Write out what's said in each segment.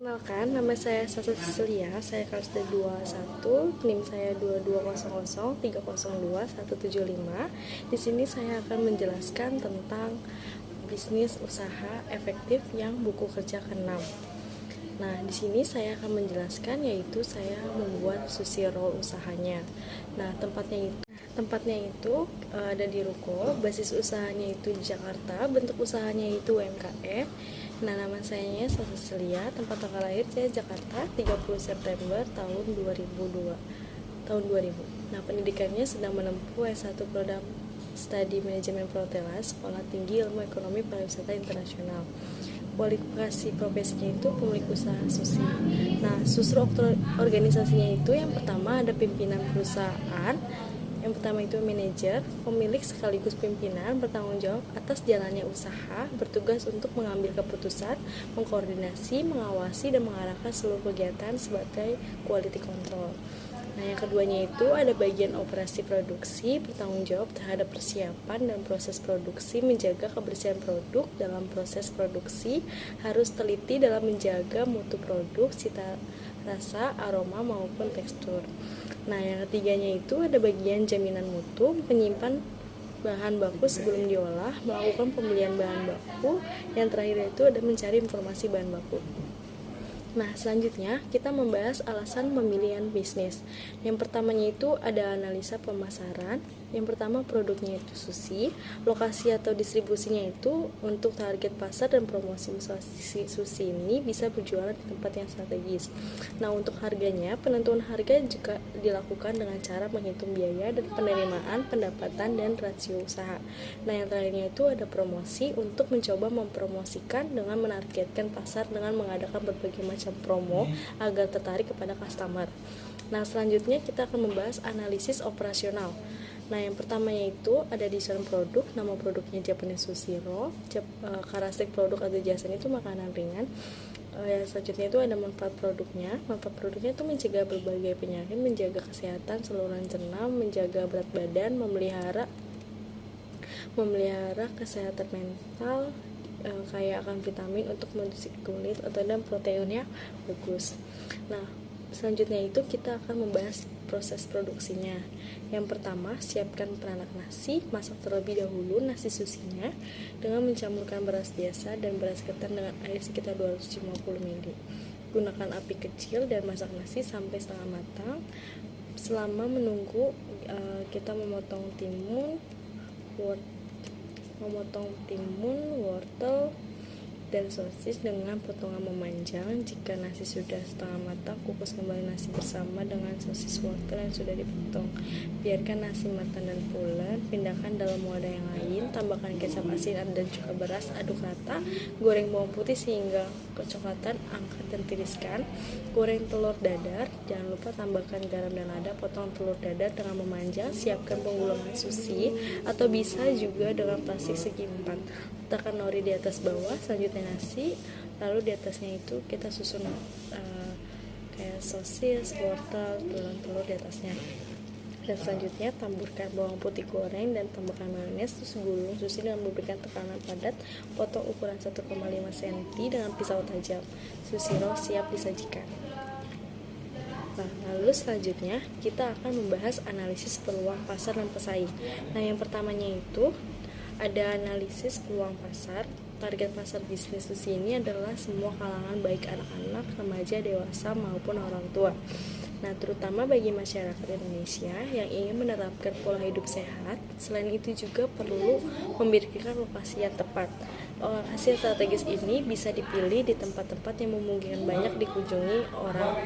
Kenalkan, nama saya Sasa Cecilia, saya kelas D21, NIM saya 2200302175. Di sini saya akan menjelaskan tentang bisnis usaha efektif yang buku kerja ke-6. Nah, di sini saya akan menjelaskan yaitu saya membuat sushi roll usahanya. Nah, tempatnya itu ada di Ruko, basis usahanya itu di Jakarta, bentuk usahanya itu UMKM. Nah, nama saya Sasa Cecilia, tempat tanggal lahir saya Jakarta, 30 September tahun 2000. Nah, pendidikannya sedang menempuh S1 Program Studi Manajemen Perhotelan, Sekolah Tinggi Ilmu Ekonomi Pariwisata Internasional. Kualifikasi profesinya itu pemilik usaha sushi. Nah, struktur organisasinya itu yang pertama ada pimpinan perusahaan. Yang pertama itu manajer, pemilik sekaligus pimpinan, bertanggung jawab atas jalannya usaha, bertugas untuk mengambil keputusan, mengkoordinasi, mengawasi, dan mengarahkan seluruh kegiatan sebagai quality control. Nah, yang keduanya itu ada bagian operasi produksi, bertanggung jawab terhadap persiapan dan proses produksi, menjaga kebersihan produk dalam proses produksi, harus teliti dalam menjaga mutu produk, cita rasa, aroma, maupun tekstur. Nah, yang ketiganya itu ada bagian jaminan mutu, menyimpan bahan baku sebelum diolah, melakukan pembelian bahan baku, yang terakhir itu ada mencari informasi bahan baku. Nah, selanjutnya kita membahas alasan pemilihan bisnis. Yang pertamanya itu ada analisa pemasaran. Yang pertama produknya itu sushi, lokasi atau distribusinya itu untuk target pasar dan promosi sushi ini bisa berjualan di tempat yang strategis. Nah, untuk harganya, penentuan harga juga dilakukan dengan cara menghitung biaya dan penerimaan, pendapatan, dan rasio usaha. Nah, yang terakhirnya itu ada promosi untuk mencoba mempromosikan dengan menargetkan pasar dengan mengadakan berbagai macam promo agar tertarik kepada customer. Nah, selanjutnya kita akan membahas analisis operasional. Nah, yang pertamanya itu ada desain produk, nama produknya Japanese Sushi Roll, karakteristik produk atau jasanya itu makanan ringan. Yang selanjutnya itu ada manfaat produknya. Manfaat produknya itu mencegah berbagai penyakit, menjaga kesehatan saluran cerna, menjaga berat badan, memelihara kesehatan mental, kaya akan vitamin untuk nutrisi kulit atau dan proteinnya bagus. Nah, selanjutnya itu kita akan membahas proses produksinya. Yang pertama, siapkan peranak nasi, masak terlebih dahulu nasi susinya dengan mencampurkan beras biasa dan beras ketan dengan air sekitar 250 ml. Gunakan api kecil dan masak nasi sampai setengah matang. Selama menunggu, kita memotong timun, wortel, dan sosis dengan potongan memanjang. Jika nasi sudah setengah matang, kukus kembali nasi bersama dengan sosis wortel yang sudah dipotong. Biarkan nasi matang dan pulen, pindahkan dalam wadah yang lain, tambahkan kecap asin dan juga beras, aduk rata, goreng bawang putih sehingga kecoklatan, angkat dan tiriskan. Goreng telur dadar, jangan lupa tambahkan garam dan lada, potong telur dadar dengan memanjang, siapkan penggulungan sushi atau bisa juga dengan plastik segi 4. Letakkan nori di atas bawah, selanjutnya nasi, lalu di atasnya itu kita susun kayak sosis, wortel, telur di atasnya. Dan selanjutnya taburkan bawang putih goreng dan tambahkan mayones, terus gulung sushi dengan memberikan tekanan padat, potong ukuran 1,5 cm dengan pisau tajam. Sushi roll siap disajikan. Nah, lalu selanjutnya kita akan membahas analisis peluang pasar dan pesaing. Nah, yang pertamanya itu ada analisis peluang pasar. Target pasar bisnis sushi ini adalah semua kalangan, baik anak-anak, remaja, dewasa maupun orang tua. Nah, terutama bagi masyarakat Indonesia yang ingin menerapkan pola hidup sehat. Selain itu juga perlu memikirkan lokasi yang tepat. Lokasi strategis ini bisa dipilih di tempat-tempat yang memungkinkan banyak dikunjungi orang.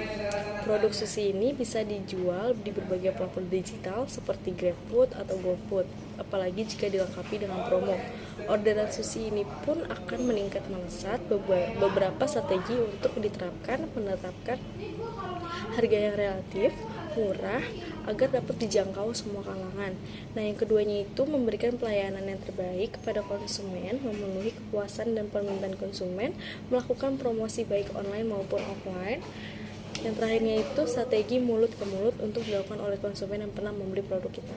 Produk sushi ini bisa dijual di berbagai platform digital seperti GrabFood atau GoFood, apalagi jika dilengkapi dengan promo. Orderan sushi ini pun akan meningkat melesat. Beberapa strategi untuk menetapkan harga yang relatif murah agar dapat dijangkau semua kalangan. Nah, yang keduanya itu memberikan pelayanan yang terbaik kepada konsumen, memenuhi kepuasan dan permintaan konsumen, melakukan promosi baik online maupun offline. Yang terakhirnya itu strategi mulut ke mulut untuk dilakukan oleh konsumen yang pernah membeli produk kita.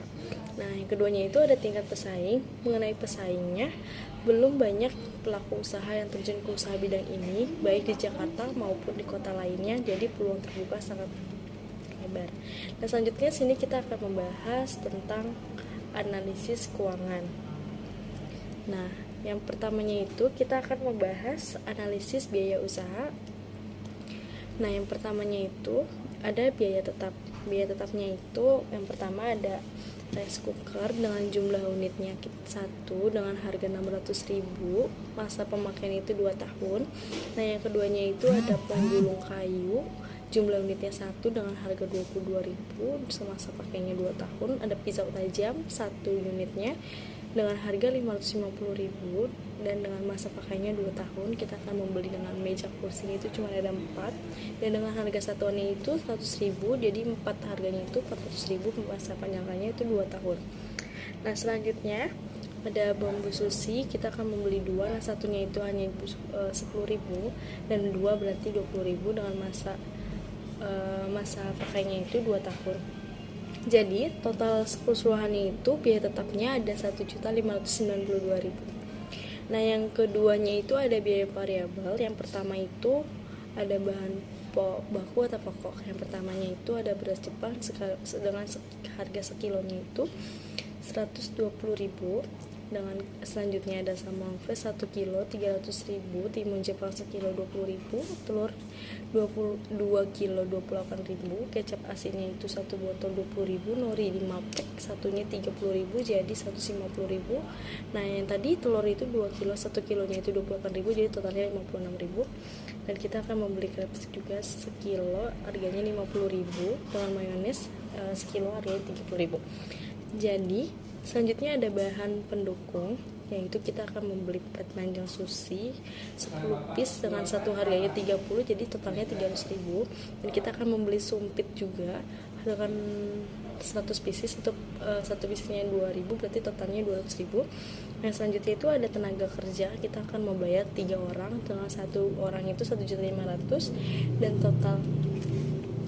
Nah, yang keduanya itu ada tingkat pesaing. Mengenai pesaingnya, belum banyak pelaku usaha yang terjun ke usaha bidang ini, baik di Jakarta maupun di kota lainnya, jadi peluang terbuka sangat lebar. Nah, selanjutnya sini kita akan membahas tentang analisis keuangan. Nah, yang pertamanya itu kita akan membahas analisis biaya usaha. Nah, yang pertamanya itu ada biaya tetap. Biaya tetapnya itu yang pertama ada rice cooker dengan jumlah unitnya 1 dengan harga 600.000, masa pemakaian itu 2 tahun. Nah, yang keduanya itu ada penggulung kayu, jumlah unitnya 1 dengan harga 22.000, semasa pakainya 2 tahun. Ada pisau tajam 1 unitnya dengan harga 550.000 dan dengan masa pakainya 2 tahun. Kita akan membeli dengan meja kursi itu cuma ada 4 dan dengan harga satuannya itu 100.000, jadi 4 harganya itu 400.000, masa panjangnya itu 2 tahun. Nah, selanjutnya ada bambu sushi, kita akan membeli 2. Nah, satunya itu hanya 10.000 dan 2 berarti 20.000 dengan masa pakainya itu 2 tahun. Jadi total keseluruhannya itu biaya tetapnya ada 1.592.000. Nah, yang keduanya itu ada biaya variabel. Yang pertama itu ada bahan baku atau pokok. Yang pertamanya itu ada beras Jepang dengan harga sekilonya itu 120.000. Dengan selanjutnya ada salmon fresh 1 kilo 300.000, timun Jepang sekilo 20.000, telur 22 kilo 28.000, kecap asinnya itu 1 botol 20.000, nori 5 pack satunya 30.000, jadi 150.000. Nah, yang tadi telur itu 2 kilo 1 kilonya itu 28.000, jadi totalnya 56.000. Dan kita akan membeli crepes juga sekilo harganya 50.000, dengan mayones sekilo harganya 30.000. Jadi selanjutnya ada bahan pendukung, yaitu kita akan membeli pet panjang sushi 10 piece dengan satu harganya 30, jadi totalnya 300.000. Dan kita akan membeli sumpit juga dengan 100 pieces, untuk satu piecesnya 2.000, berarti totalnya 200.000. Yang selanjutnya itu ada tenaga kerja, kita akan membayar 3 orang, dengan satu orang itu 1.500.000 dan total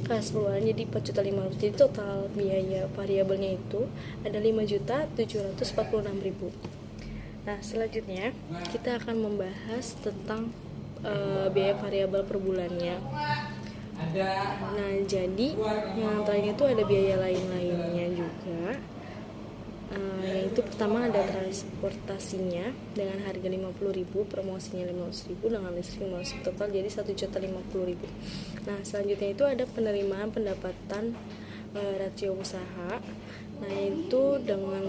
keseluruhan jadi 4.500.000. Jadi total biaya variabelnya itu ada 5.746.000. Nah, selanjutnya kita akan membahas tentang biaya variabel per bulannya. Nah, jadi yang terakhir itu ada biaya lain-lainnya juga. Yaitu pertama ada transportasinya dengan harga 50.000, promosinya 500.000, dengan listrik 500.000, total jadi 1.050.000. Nah, selanjutnya itu ada penerimaan pendapatan rasio usaha. Nah, itu dengan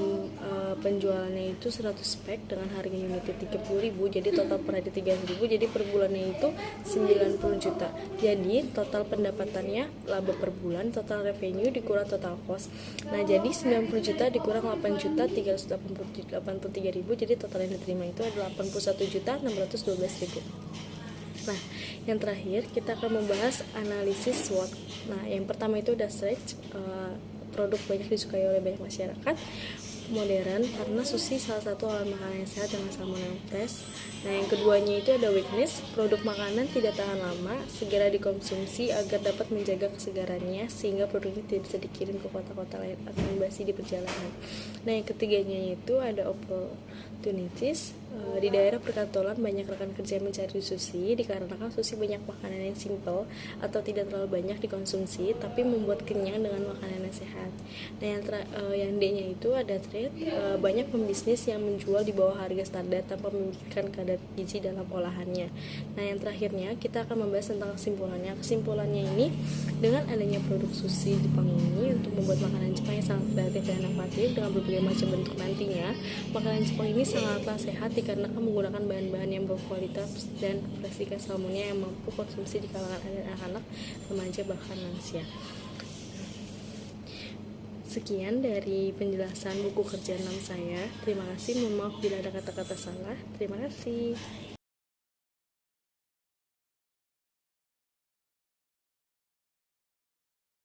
penjualannya itu 100 pack dengan harga unitnya 30.000, jadi total per hari 3.000, jadi per bulannya itu 90 juta. Jadi total pendapatannya laba per bulan, total revenue dikurang total cost. Nah, jadi 90 juta dikurang 8.383.000, jadi total yang diterima itu adalah 81.612.000. Nah, yang terakhir kita akan membahas analisis SWOT. Nah, yang pertama itu ada strength, produk banyak disukai oleh banyak masyarakat, modern karena sushi salah satu olahan makanan yang sehat dengan salmonella fresh. Nah, yang keduanya itu ada weakness, produk makanan tidak tahan lama, segera dikonsumsi agar dapat menjaga kesegarannya sehingga produknya tidak bisa dikirim ke kota-kota lain atau basi di perjalanan. Nah, yang ketiganya itu ada opportunities. Di daerah perkantoran banyak rekan kerja yang mencari sushi dikarenakan sushi banyak makanan yang simple atau tidak terlalu banyak dikonsumsi tapi membuat kenyang dengan makanan yang sehat. Nah, yang D-nya itu ada trade, banyak pembisnis yang menjual di bawah harga standar tanpa memikirkan kadar gizi dalam olahannya. Nah, yang terakhirnya kita akan membahas tentang kesimpulannya. Kesimpulannya ini, dengan adanya produk sushi Jepang ini untuk membuat makanan Jepang yang sangat kreatif dan inovatif dengan berbagai macam bentuk nantinya, makanan Jepang ini sangatlah sehat dikarenakan menggunakan bahan-bahan yang berkualitas dan pastikan salmonnya yang mampu konsumsi di kalangan anak-anak, remaja, bahkan lansia. Sekian dari penjelasan buku kerja 6 saya. Terima kasih, mohon maaf bila ada kata-kata salah. Terima kasih.